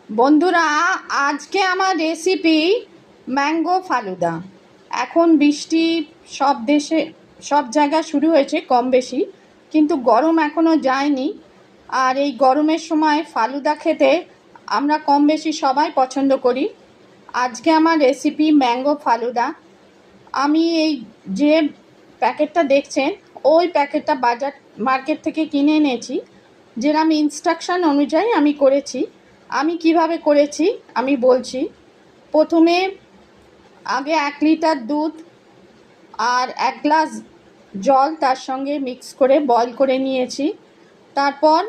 বন্ধুরা, আজকে আমার রেসিপি ম্যাঙ্গো ফালুদা। এখন বৃষ্টি সব জায়গায় শুরু হয়েছে কম বেশি, কিন্তু গরম এখনও যায়নি। আর এই গরমের সময় ফালুদা খেতে আমরা কম বেশি সবাই পছন্দ করি। আজকে আমার রেসিপি ম্যাঙ্গো ফালুদা। আমি এই যে প্যাকেটটা দেখছেন, ওই প্যাকেটটা মার্কেট থেকে কিনে এনেছি। যেরকম ইনস্ট্রাকশান অনুযায়ী আমি করেছি। আমি কিভাবে করেছি আমি বলছি। প্রথমে আগে 1 লিটার দুধ আর 1 গ্লাস জল তার সঙ্গে মিক্স করে বয়েল করে নিয়েছি। তারপর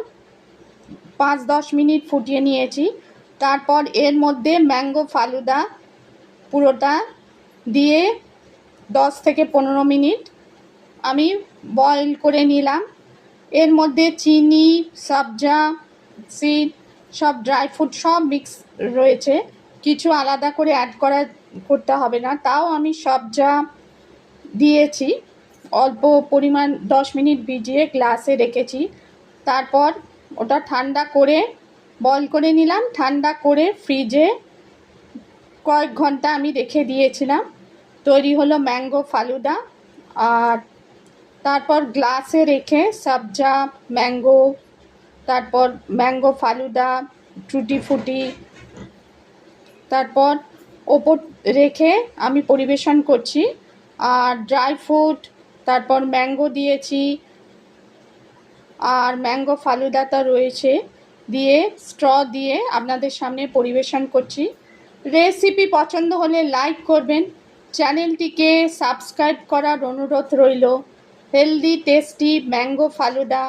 5-10 মিনিট ফুটিয়ে নিয়েছি। তারপর এর মধ্যে ম্যাঙ্গো ফালুদা পুরোটা দিয়ে 10 থেকে 15 মিনিট আমি বয়েল করে নিলাম। এর মধ্যে চিনি, সবজা সিড, সব ড্রাই ফ্রুট সব মিক্স রয়েছে, কিছু আলাদা করে করতে হবে না। তাও আমি সবজা দিয়েছি। অল্প পরিমাণ 10 মিনিট ভিজিয়ে গ্লাসে রেখেছি। তারপর ওটা ঠান্ডা করে বয়েল করে নিলাম। ঠান্ডা করে ফ্রিজে কয়েক ঘন্টা আমি রেখে দিয়েছিলাম। তৈরি হলো ম্যাঙ্গো ফালুদা। আর তারপর গ্লাসে রেখে সবজা, ম্যাঙ্গো, তারপর ম্যাঙ্গো ফালুদা, টুটি ফুটি, তারপর ওপর রেখে আমি পরিবেশন করছি। আর ড্রাই ফ্রুট, তারপর ম্যাঙ্গো দিয়েছি, আর ম্যাঙ্গো ফালুদাটা রয়েছে, দিয়ে স্ট্র দিয়ে আপনাদের সামনে পরিবেশন করছি। রেসিপি পছন্দ হলে লাইক করবেন, চ্যানেলটিকে সাবস্ক্রাইব করার অনুরোধ রইল। Healthy tasty mango falooda,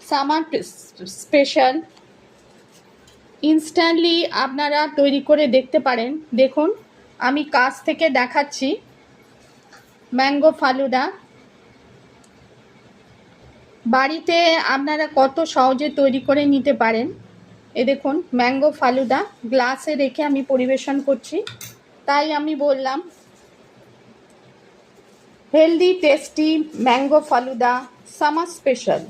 summer special. Instantly আপনারা তৈরি করে দেখতে পারেন। দেখুন, আমি কাছ থেকে দেখাচ্ছি ম্যাঙ্গো ফালুদা। বাড়িতে আপনারা কত সহজে তৈরি করে নিতে পারেন। এ দেখুন, ম্যাঙ্গো ফালুদা গ্লাসে রেখে আমি পরিবেশন করছি। তাই আমি বললাম healthy tasty mango falooda, summer special.